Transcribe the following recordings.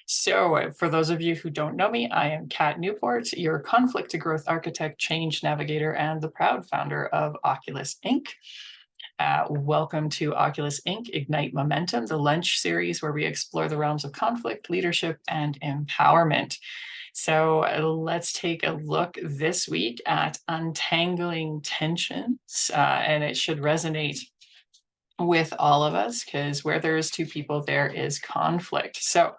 So, for those of you who don't know me, I am Kat Newport, your conflict to growth architect, change navigator, and the proud founder of Oculus Inc. Welcome to Oculus Inc. Ignite Momentum, the lunch series where we explore the realms of conflict, leadership, and empowerment. So let's take a look this week at Untangling Tensions, and it should resonate with all of us because where there is two people, there is conflict. So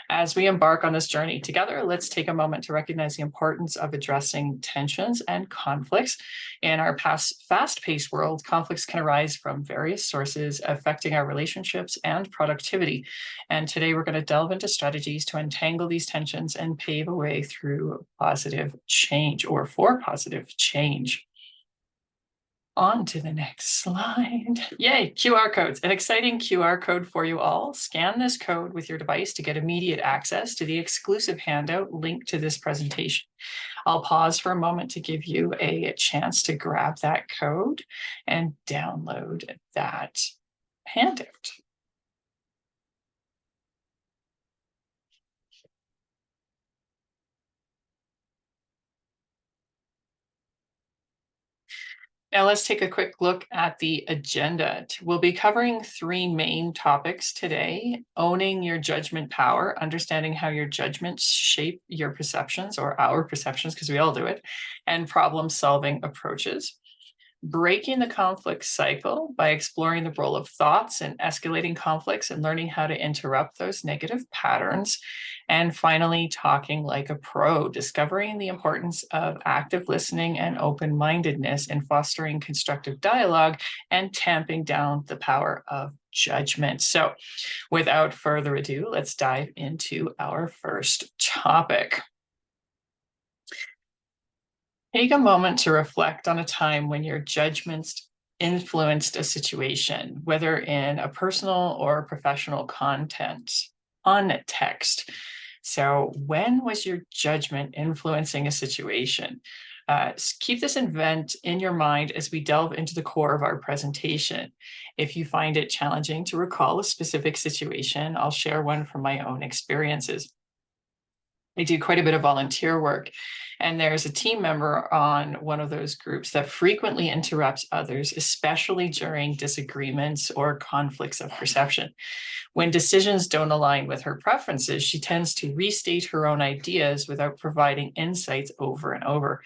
as we embark on this journey together, let's take a moment to recognize the importance of addressing tensions and conflicts. In our fast-paced world, conflicts can arise from various sources, affecting our relationships and productivity. And today we're going to delve into strategies to untangle these tensions and pave a way through positive change or for positive change. On to the next slide. Yay, QR codes, an exciting QR code for you all. Scan this code with your device to get immediate access to the exclusive handout linked to this presentation. I'll pause for a moment to give you a chance to grab that code and download that handout. Now let's take a quick look at the agenda. We'll be covering three main topics today: owning your judgment power, understanding how your judgments shape your perceptions or our perceptions, because we all do it, and problem-solving approaches. Breaking the conflict cycle by exploring the role of thoughts and escalating conflicts and learning how to interrupt those negative patterns. And finally, talking like a pro, discovering the importance of active listening and open-mindedness in fostering constructive dialogue and tamping down the power of judgment. So without further ado, let's dive into our first topic. Take a moment to reflect on a time when your judgments influenced a situation, whether in a personal or professional context. So when was your judgment influencing a situation? Keep this event in your mind as we delve into the core of our presentation. If you find it challenging to recall a specific situation, I'll share one from my own experiences. I do quite a bit of volunteer work, and there's a team member on one of those groups that frequently interrupts others, especially during disagreements or conflicts of perception. When decisions don't align with her preferences, she tends to restate her own ideas without providing insights over and over.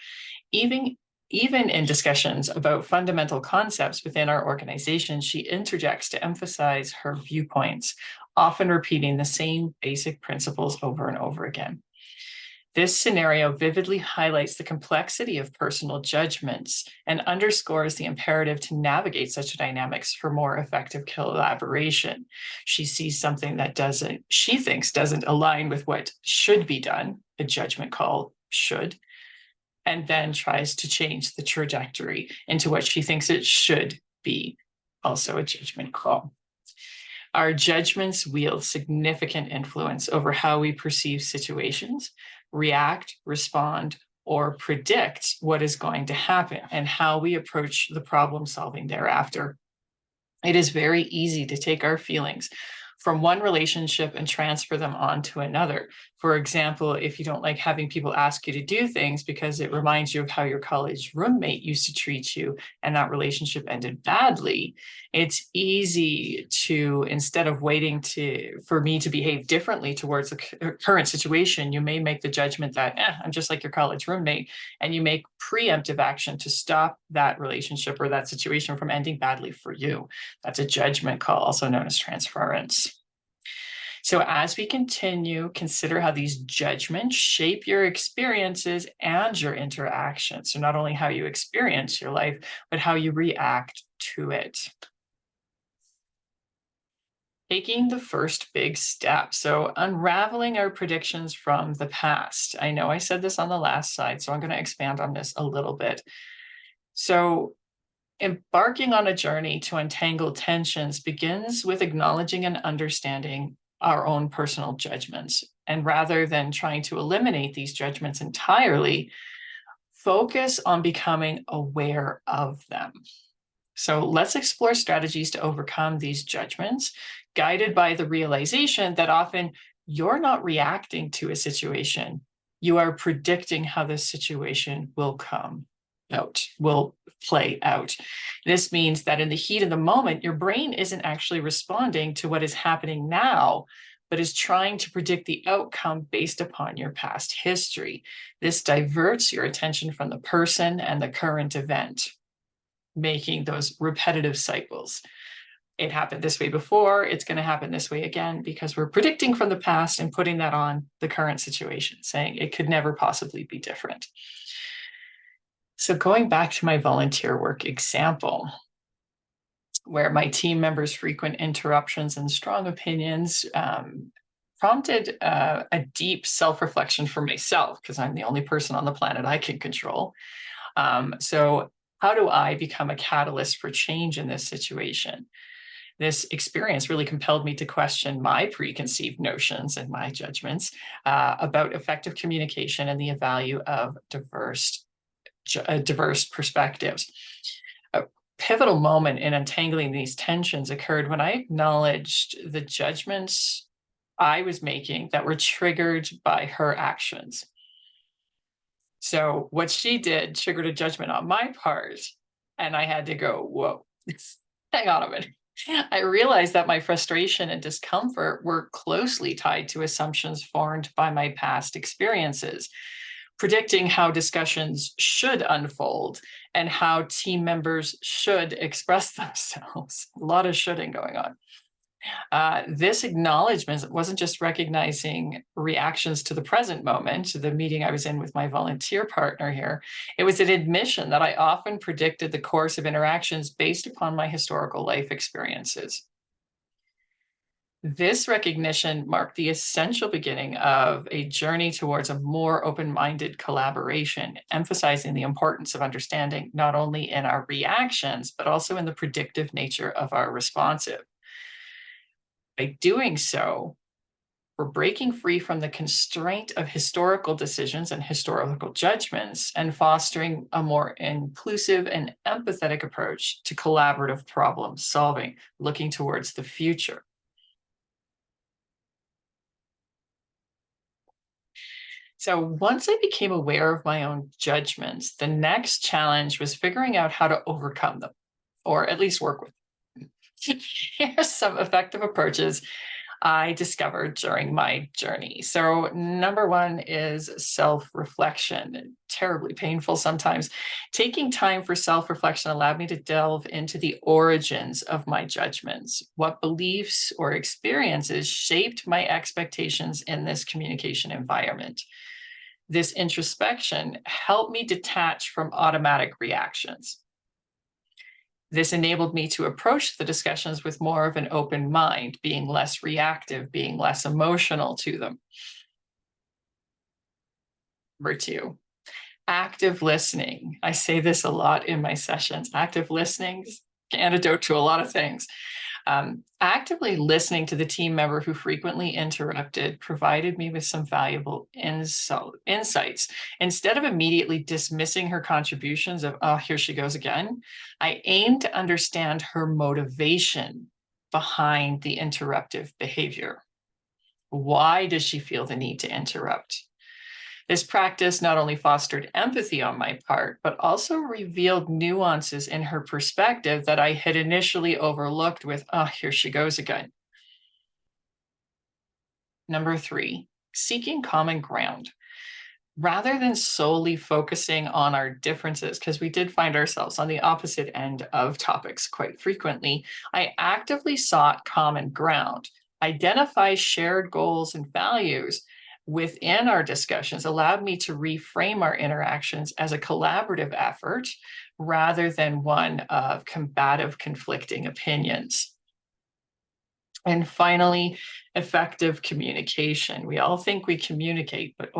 Even in discussions about fundamental concepts within our organization, she interjects to emphasize her viewpoints, often repeating the same basic principles over and over again. This scenario vividly highlights the complexity of personal judgments and underscores the imperative to navigate such dynamics for more effective collaboration. She sees something that she thinks doesn't align with what should be done, a judgment call should, and then tries to change the trajectory into what she thinks it should be, also a judgment call. Our judgments wield significant influence over how we perceive situations, react, respond, or predict what is going to happen, and how we approach the problem solving thereafter. It is very easy to take our feelings from one relationship and transfer them on to another. For example, if you don't like having people ask you to do things because it reminds you of how your college roommate used to treat you and that relationship ended badly, it's easy to, instead of waiting for me to behave differently towards the current situation, you may make the judgment that, I'm just like your college roommate, and you make preemptive action to stop that relationship or that situation from ending badly for you. That's a judgment call, also known as transference. So as we continue, consider how these judgments shape your experiences and your interactions. So not only how you experience your life, but how you react to it. Taking the first big step. So unraveling our predictions from the past. I know I said this on the last slide, so I'm going to expand on this a little bit. So embarking on a journey to untangle tensions begins with acknowledging and understanding our own personal judgments. And rather than trying to eliminate these judgments entirely, focus on becoming aware of them. So let's explore strategies to overcome these judgments, guided by the realization that often You're not reacting to a situation. You are predicting how this situation will will play out. This means that in the heat of the moment, your brain isn't actually responding to what is happening now, but is trying to predict the outcome based upon your past history. This diverts your attention from the person and the current event, making those repetitive cycles. It happened this way before, it's going to happen this way again, because we're predicting from the past and putting that on the current situation, saying it could never possibly be different. So going back to my volunteer work example, where my team members' frequent interruptions and strong opinions prompted a deep self-reflection for myself, because I'm the only person on the planet I can control. So how do I become a catalyst for change in this situation? This experience really compelled me to question my preconceived notions and my judgments about effective communication and the value of diverse perspectives. A pivotal moment in untangling these tensions occurred when I acknowledged the judgments I was making that were triggered by her actions. So what she did triggered a judgment on my part, and I had to go, whoa, hang on a minute. I realized that my frustration and discomfort were closely tied to assumptions formed by my past experiences, predicting how discussions should unfold and how team members should express themselves. A lot of shoulding going on. This acknowledgement wasn't just recognizing reactions to the present moment, the meeting I was in with my volunteer partner here. It was an admission that I often predicted the course of interactions based upon my historical life experiences. This recognition marked the essential beginning of a journey towards a more open-minded collaboration, emphasizing the importance of understanding not only in our reactions, but also in the predictive nature of our responsive. By doing so, we're breaking free from the constraint of historical decisions and historical judgments and fostering a more inclusive and empathetic approach to collaborative problem solving, looking towards the future. So once I became aware of my own judgments, the next challenge was figuring out how to overcome them, or at least work with them. Here's some effective approaches I discovered during my journey. So, number one is self reflection, terribly painful sometimes. Taking time for self reflection allowed me to delve into the origins of my judgments. What beliefs or experiences shaped my expectations in this communication environment? This introspection helped me detach from automatic reactions. This enabled me to approach the discussions with more of an open mind, being less reactive, being less emotional to them. Number two, active listening. I say this a lot in my sessions. Active listening is antidote to a lot of things. Actively listening to the team member who frequently interrupted provided me with some valuable insights. Instead of immediately dismissing her contributions of, oh, here she goes again, I aimed to understand her motivation behind the interruptive behavior. Why does she feel the need to interrupt? This practice not only fostered empathy on my part, but also revealed nuances in her perspective that I had initially overlooked with, oh, here she goes again. Number three, seeking common ground. Rather than solely focusing on our differences, because we did find ourselves on the opposite end of topics quite frequently, I actively sought common ground, identify shared goals and values within our discussions allowed me to reframe our interactions as a collaborative effort rather than one of combative, conflicting opinions. And finally, effective communication. We all think we communicate, but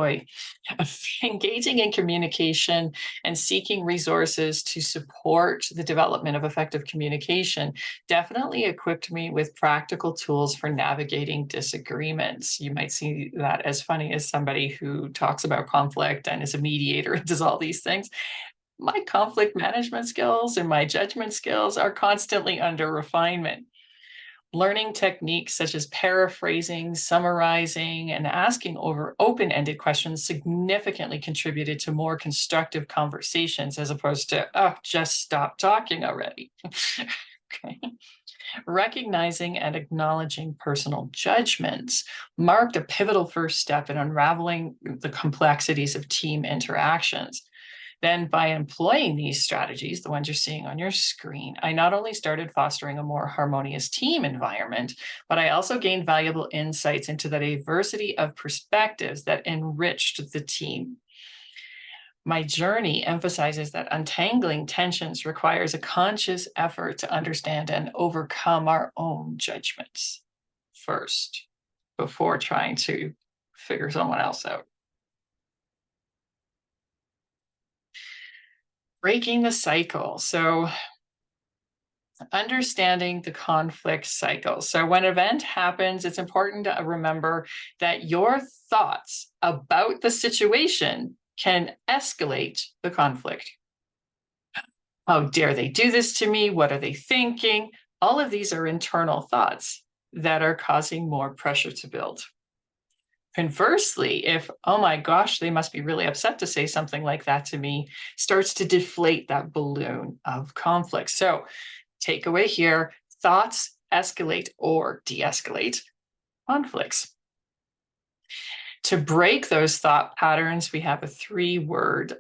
engaging in communication and seeking resources to support the development of effective communication definitely equipped me with practical tools for navigating disagreements. You might see that as funny as somebody who talks about conflict and is a mediator and does all these things. My conflict management skills and my judgment skills are constantly under refinement. Learning techniques such as paraphrasing, summarizing, and asking over open-ended questions significantly contributed to more constructive conversations as opposed to, oh, just stop talking already. Okay. Recognizing and acknowledging personal judgments marked a pivotal first step in unraveling the complexities of team interactions. Then, by employing these strategies, the ones you're seeing on your screen, I not only started fostering a more harmonious team environment, but I also gained valuable insights into the diversity of perspectives that enriched the team. My journey emphasizes that untangling tensions requires a conscious effort to understand and overcome our own judgments first before trying to figure someone else out. Breaking the cycle. So, understanding the conflict cycle. So, when an event happens, it's important to remember that your thoughts about the situation can escalate the conflict. How dare they do this to me? What are they thinking? All of these are internal thoughts that are causing more pressure to build. Conversely, if, oh my gosh, they must be really upset to say something like that to me, starts to deflate that balloon of conflict. So, takeaway here, thoughts escalate or de escalate conflicts. To break those thought patterns, we have a 3-word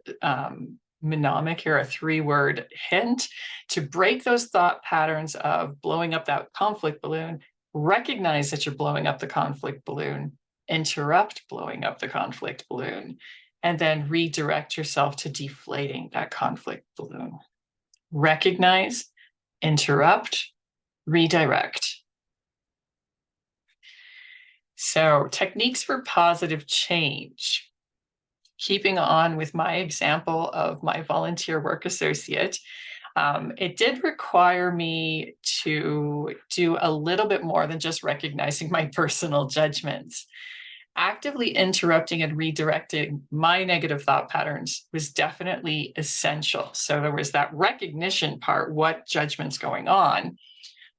mnemonic here, a 3-word hint. To break those thought patterns of blowing up that conflict balloon, recognize that you're blowing up the conflict balloon, interrupt blowing up the conflict balloon, and then redirect yourself to deflating that conflict balloon. Recognize, interrupt, redirect. So, techniques for positive change. Keeping on with my example of my volunteer work associate, it did require me to do a little bit more than just recognizing my personal judgments. Actively interrupting and redirecting my negative thought patterns was definitely essential. So there was that recognition part, what judgment's going on,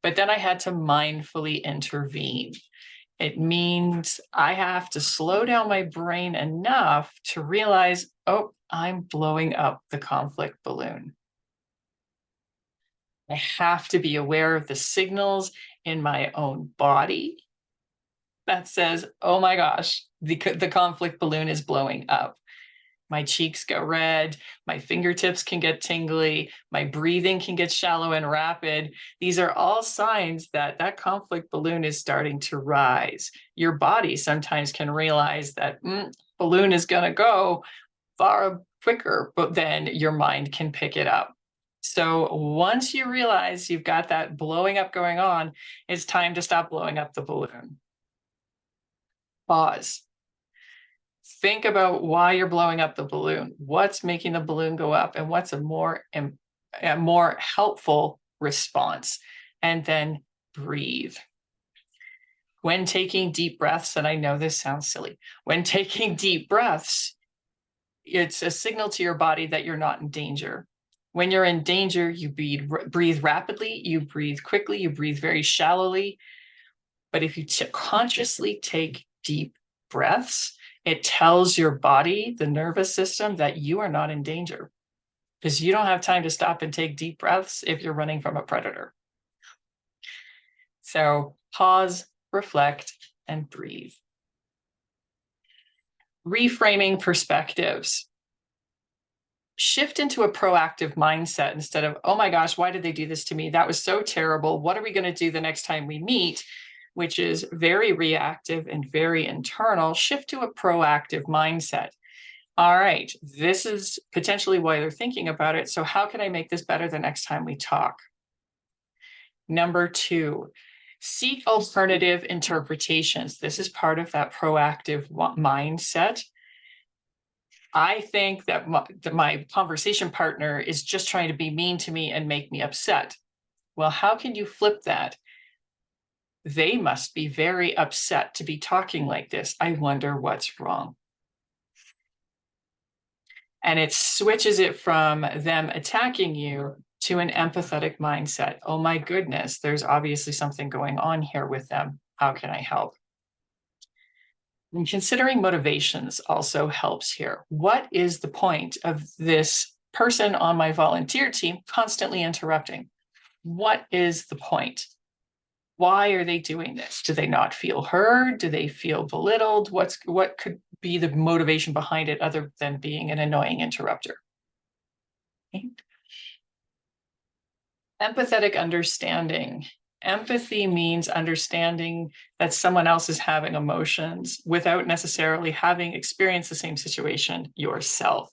but then I had to mindfully intervene. It means I have to slow down my brain enough to realize, oh, I'm blowing up the conflict balloon. I have to be aware of the signals in my own body that says, oh my gosh, the conflict balloon is blowing up. My cheeks go red, my fingertips can get tingly, my breathing can get shallow and rapid. These are all signs that that conflict balloon is starting to rise. Your body sometimes can realize that balloon is going to go far quicker, but then your mind can pick it up. So once you realize you've got that blowing up going on, it's time to stop blowing up the balloon. Pause. Think about why you're blowing up the balloon. What's making the balloon go up, and what's a more helpful response? And then breathe. When taking deep breaths, and I know this sounds silly, when taking deep breaths, it's a signal to your body that you're not in danger. When you're in danger, you breathe rapidly, you breathe quickly, you breathe very shallowly. But if you consciously take deep breaths, it tells your body, the nervous system, that you are not in danger, because you don't have time to stop and take deep breaths if you're running from a predator. So pause, reflect, and breathe. Reframing perspectives. Shift into a proactive mindset instead of, oh my gosh, why did they do this to me? That was so terrible. What are we going to do the next time we meet? Which is very reactive and very internal. Shift to a proactive mindset. All right, this is potentially why they're thinking about it. So how can I make this better the next time we talk? Number 2, seek alternative interpretations. This is part of that proactive mindset. I think that my conversation partner is just trying to be mean to me and make me upset. Well, how can you flip that? They must be very upset to be talking like this. I wonder what's wrong. And it switches it from them attacking you to an empathetic mindset. Oh my goodness, there's obviously something going on here with them. How can I help? And considering motivations also helps here. What is the point of this person on my volunteer team constantly interrupting? What is the point? Why are they doing this? Do they not feel heard? Do they feel belittled? What could be the motivation behind it other than being an annoying interrupter? Okay. Empathetic understanding. Empathy means understanding that someone else is having emotions without necessarily having experienced the same situation yourself.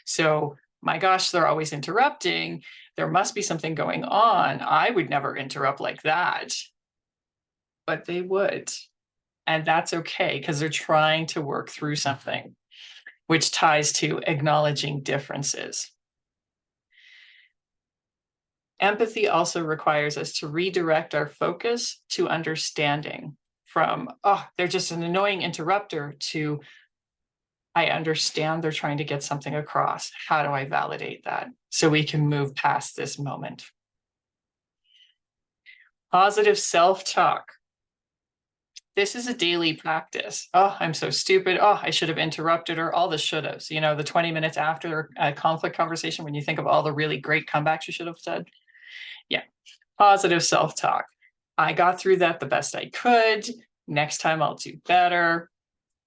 So, my gosh, they're always interrupting. There must be something going on. I would never interrupt like that. But they would. And that's okay because they're trying to work through something, which ties to acknowledging differences. Empathy also requires us to redirect our focus to understanding from, oh, they're just an annoying interrupter, to, I understand they're trying to get something across. How do I validate that so we can move past this moment? Positive self-talk. This is a daily practice. Oh, I'm so stupid. Oh, I should have interrupted her. All the should haves, the 20 minutes after a conflict conversation, when you think of all the really great comebacks you should have said. Yeah. Positive self-talk. I got through that the best I could. Next time I'll do better.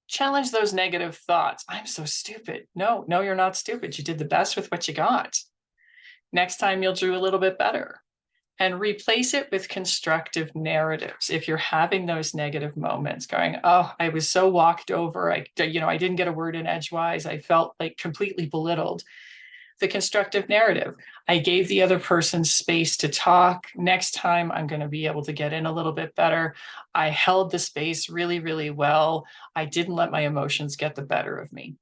Challenge those negative thoughts. I'm so stupid. No, you're not stupid. You did the best with what you got. Next time you'll do a little bit better. And replace it with constructive narratives. If you're having those negative moments going, oh, I was so walked over. I didn't get a word in edgewise. I felt like completely belittled. The constructive narrative. I gave the other person space to talk. Next time, I'm going to be able to get in a little bit better. I held the space really, really well. I didn't let my emotions get the better of me.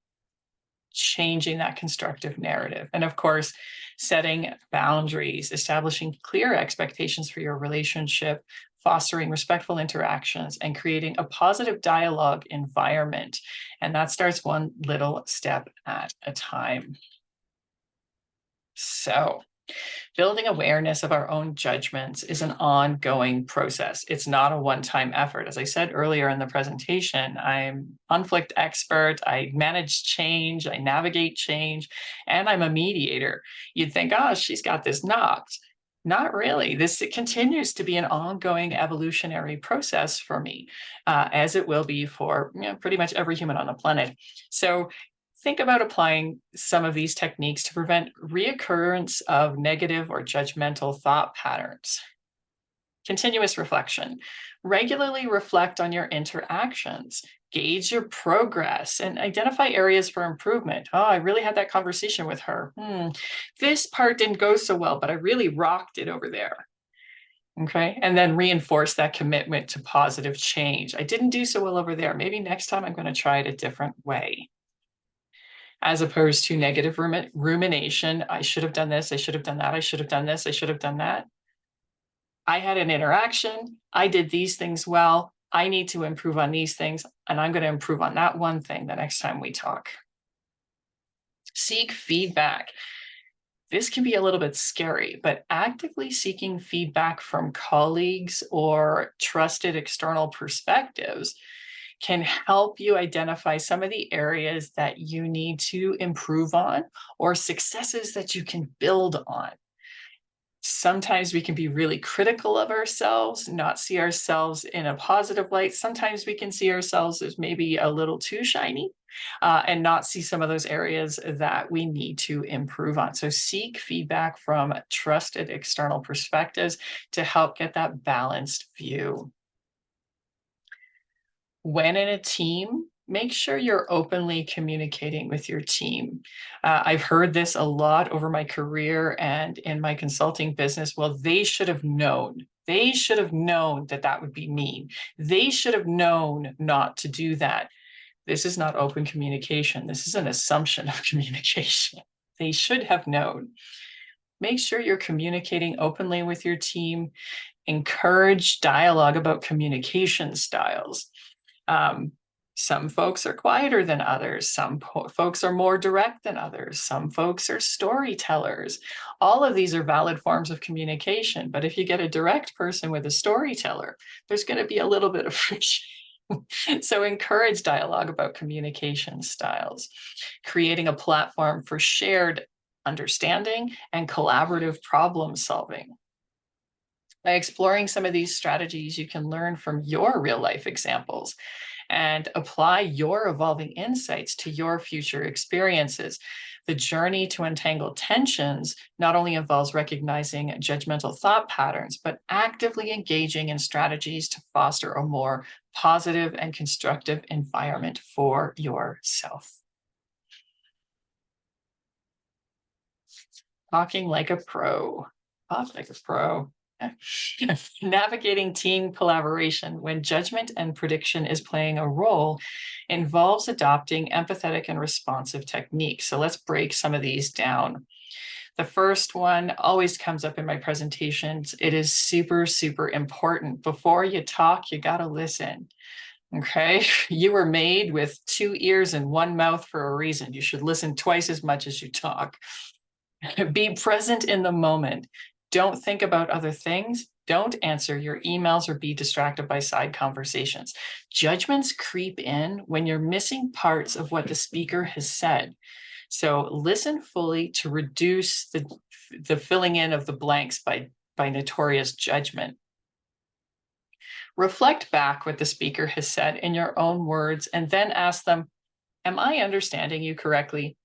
Changing that constructive narrative. And of course, setting boundaries, establishing clear expectations for your relationship, fostering respectful interactions, and creating a positive dialogue environment. And that starts one little step at a time. So, building awareness of our own judgments is an ongoing process. It's not a one-time effort. As I said earlier in the presentation, I'm conflict expert. I manage change, I navigate change, and I'm a mediator. You'd think, oh, she's got this knocked. Not really. It continues to be an ongoing evolutionary process for me, as it will be for pretty much every human on the planet. So think about applying some of these techniques to prevent reoccurrence of negative or judgmental thought patterns. Continuous reflection. Regularly reflect on your interactions, gauge your progress, and identify areas for improvement. Oh, I really had that conversation with her. This part didn't go so well, but I really rocked it over there. Okay. And then reinforce that commitment to positive change. I didn't do so well over there. Maybe next time I'm going to try it a different way, as opposed to negative rumination. I should have done this. I should have done that. I should have done this. I should have done that. I had an interaction. I did these things well. I need to improve on these things, and I'm going to improve on that one thing the next time we talk. Seek feedback. This can be a little bit scary, but actively seeking feedback from colleagues or trusted external perspectives can help you identify some of the areas that you need to improve on or successes that you can build on. Sometimes we can be really critical of ourselves, not see ourselves in a positive light. Sometimes we can see ourselves as maybe a little too shiny, and not see some of those areas that we need to improve on. So seek feedback from trusted external perspectives to help get that balanced view. When in a team, make sure you're openly communicating with your team. I've heard this a lot over my career and in my consulting business. Well, they should have known. They should have known that that would be mean. They should have known not to do that. This is not open communication. This is an assumption of communication. They should have known. Make sure you're communicating openly with your team. Encourage dialogue about communication styles. Some folks are quieter than others. Some folks are more direct than others. Some folks are storytellers. All of these are valid forms of communication. But if you get a direct person with a storyteller, there's going to be a little bit of friction. So encourage dialogue about communication styles, creating a platform for shared understanding and collaborative problem solving. By exploring some of these strategies, you can learn from your real life examples and apply your evolving insights to your future experiences. The journey to untangle tensions not only involves recognizing judgmental thought patterns, but actively engaging in strategies to foster a more positive and constructive environment for yourself. Talking like a pro. Talk like a pro. Navigating team collaboration when judgment and prediction is playing a role involves adopting empathetic and responsive techniques. So let's break some of these down. The first one always comes up in my presentations. It is super, super important. Before you talk, you got to listen. Okay. You were made with 2 ears and 1 mouth for a reason. You should listen twice as much as you talk. Be present in the moment. Don't think about other things. Don't answer your emails or be distracted by side conversations. Judgments creep in when you're missing parts of what the speaker has said. So listen fully to reduce the filling in of the blanks by notorious judgment. Reflect back what the speaker has said in your own words and then ask them, am I understanding you correctly?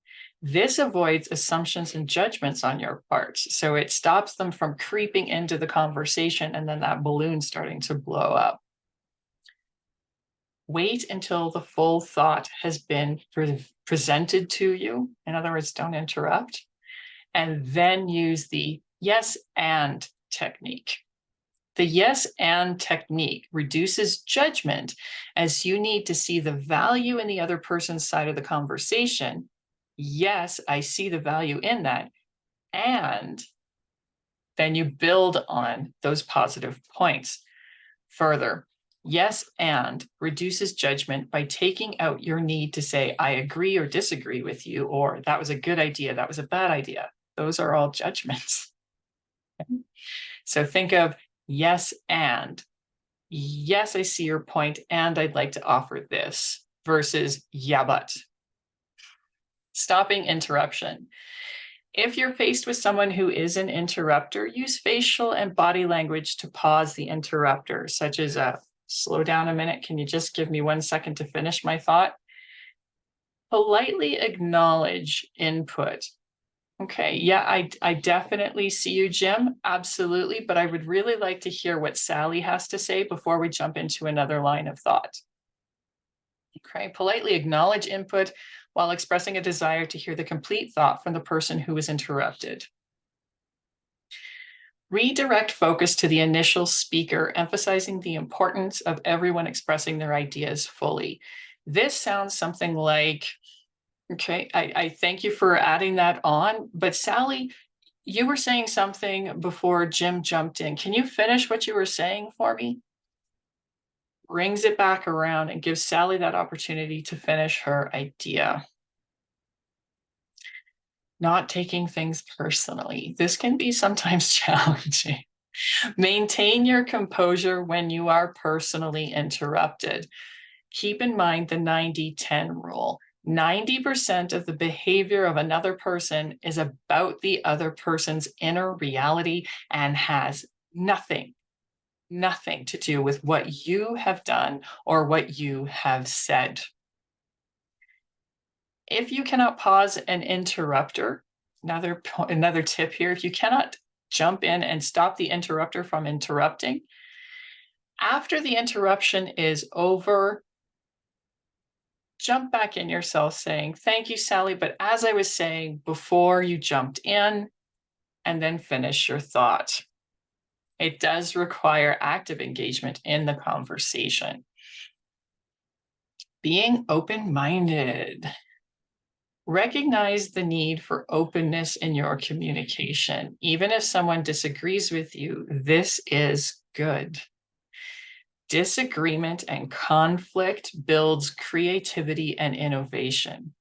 This avoids assumptions and judgments on your part. So it stops them from creeping into the conversation and then that balloon starting to blow up. Wait until the full thought has been presented to you. In other words, don't interrupt. And then use the yes and technique. The yes and technique reduces judgment as you need to see the value in the other person's side of the conversation. Yes, I see the value in that. And then you build on those positive points. Further, yes and reduces judgment by taking out your need to say, I agree or disagree with you, or that was a good idea, that was a bad idea. Those are all judgments. So think of yes and. Yes, I see your point, and I'd like to offer this, versus yeah, but. Stopping interruption. If you're faced with someone who is an interrupter, use facial and body language to pause the interrupter, such as slow down a minute. Can you just give me 1 second to finish my thought? Politely acknowledge input. Okay, yeah, I definitely see you, Jim. Absolutely. But I would really like to hear what Sally has to say before we jump into another line of thought. Okay, politely acknowledge input while expressing a desire to hear the complete thought from the person who was interrupted. Redirect focus to the initial speaker, emphasizing the importance of everyone expressing their ideas fully. This sounds something like, okay, I thank you for adding that on, but Sally, you were saying something before Jim jumped in. Can you finish what you were saying for me? Brings it back around and gives Sally that opportunity to finish her idea. Not taking things personally. This can be sometimes challenging. Maintain your composure when you are personally interrupted. Keep in mind the 90-10 rule. 90% of the behavior of another person is about the other person's inner reality and has nothing to do with what you have done or what you have said. If you cannot pause an interrupter, another tip here, if you cannot jump in and stop the interrupter from interrupting, after the interruption is over, jump back in yourself saying, thank you, Sally, but as I was saying before you jumped in, and then finish your thought. It does require active engagement in the conversation. Being open-minded. Recognize the need for openness in your communication. Even if someone disagrees with you, this is good. Disagreement and conflict builds creativity and innovation.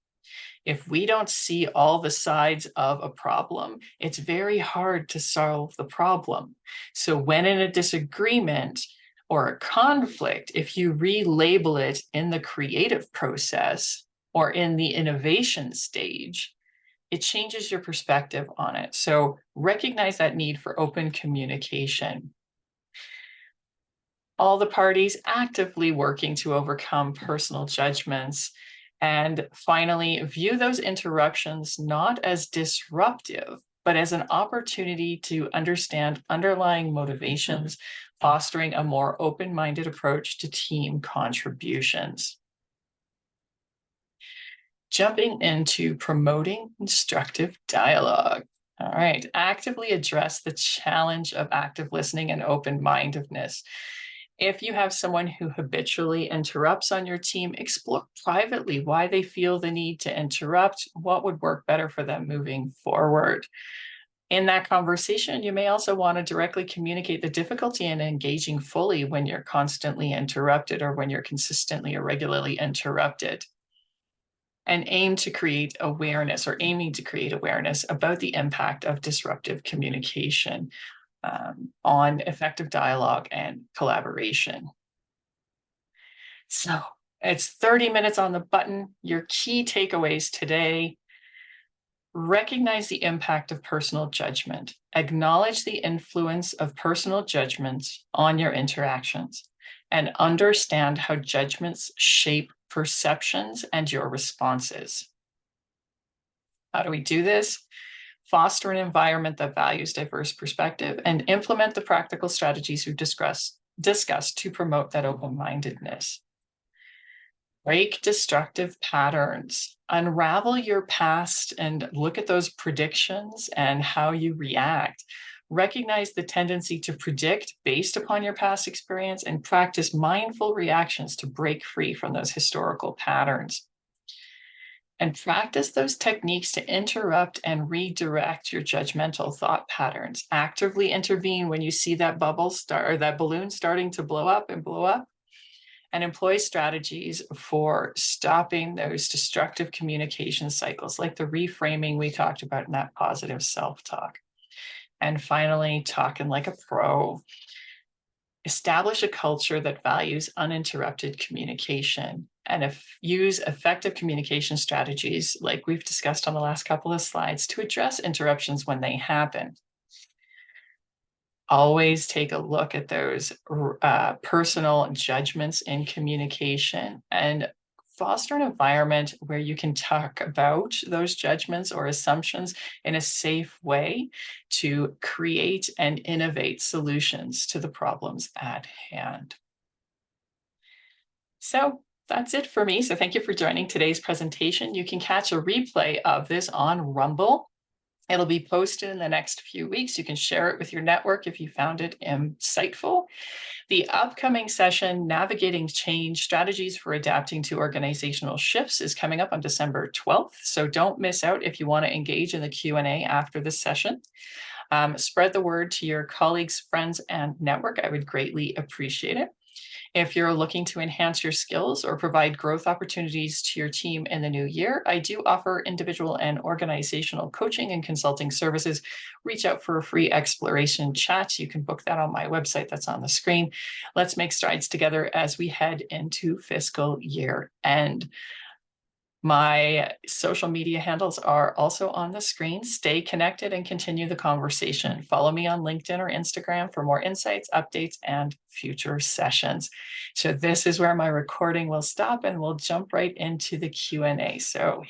If we don't see all the sides of a problem, it's very hard to solve the problem. So when in a disagreement or a conflict, if you relabel it in the creative process or in the innovation stage, it changes your perspective on it. So recognize that need for open communication. All the parties actively working to overcome personal judgments. And finally, view those interruptions not as disruptive, but as an opportunity to understand underlying motivations, fostering a more open-minded approach to team contributions. Jumping into promoting constructive dialogue. All right, actively address the challenge of active listening and open-mindedness. If you have someone who habitually interrupts on your team, explore privately why they feel the need to interrupt, what would work better for them moving forward. In that conversation, you may also want to directly communicate the difficulty in engaging fully when you're constantly interrupted or when you're consistently or regularly interrupted. And aiming to create awareness about the impact of disruptive communication on effective dialogue and collaboration. So it's 30 minutes on the button. Your key takeaways today: recognize the impact of personal judgment, acknowledge the influence of personal judgments on your interactions, and understand how judgments shape perceptions and your responses. How do we do this? Foster an environment that values diverse perspective and implement the practical strategies we've discussed to promote that open-mindedness. Break destructive patterns. Unravel your past and look at those predictions and how you react. Recognize the tendency to predict based upon your past experience and practice mindful reactions to break free from those historical patterns. And practice those techniques to interrupt and redirect your judgmental thought patterns. Actively intervene when you see that bubble start or that balloon starting to blow up, and employ strategies for stopping those destructive communication cycles, like the reframing we talked about in that positive self-talk. And finally, talking like a pro. Establish a culture that values uninterrupted communication and use effective communication strategies like we've discussed on the last couple of slides to address interruptions when they happen. Always take a look at those personal judgments in communication and foster an environment where you can talk about those judgments or assumptions in a safe way to create and innovate solutions to the problems at hand. So that's it for me. So thank you for joining today's presentation. You can catch a replay of this on Rumble. It'll be posted in the next few weeks. You can share it with your network if you found it insightful. The upcoming session, Navigating Change, Strategies for Adapting to Organizational Shifts, is coming up on December 12th. So don't miss out if you want to engage in the Q&A after this session. Spread the word to your colleagues, friends, and network. I would greatly appreciate it. If you're looking to enhance your skills or provide growth opportunities to your team in the new year, I do offer individual and organizational coaching and consulting services. Reach out for a free exploration chat. You can book that on my website that's on the screen. Let's make strides together as we head into fiscal year end. My social media handles are also on the screen. Stay connected and continue the conversation. Follow me on LinkedIn or Instagram for more insights, updates, and future sessions. So this is where my recording will stop and we'll jump right into the Q&A. So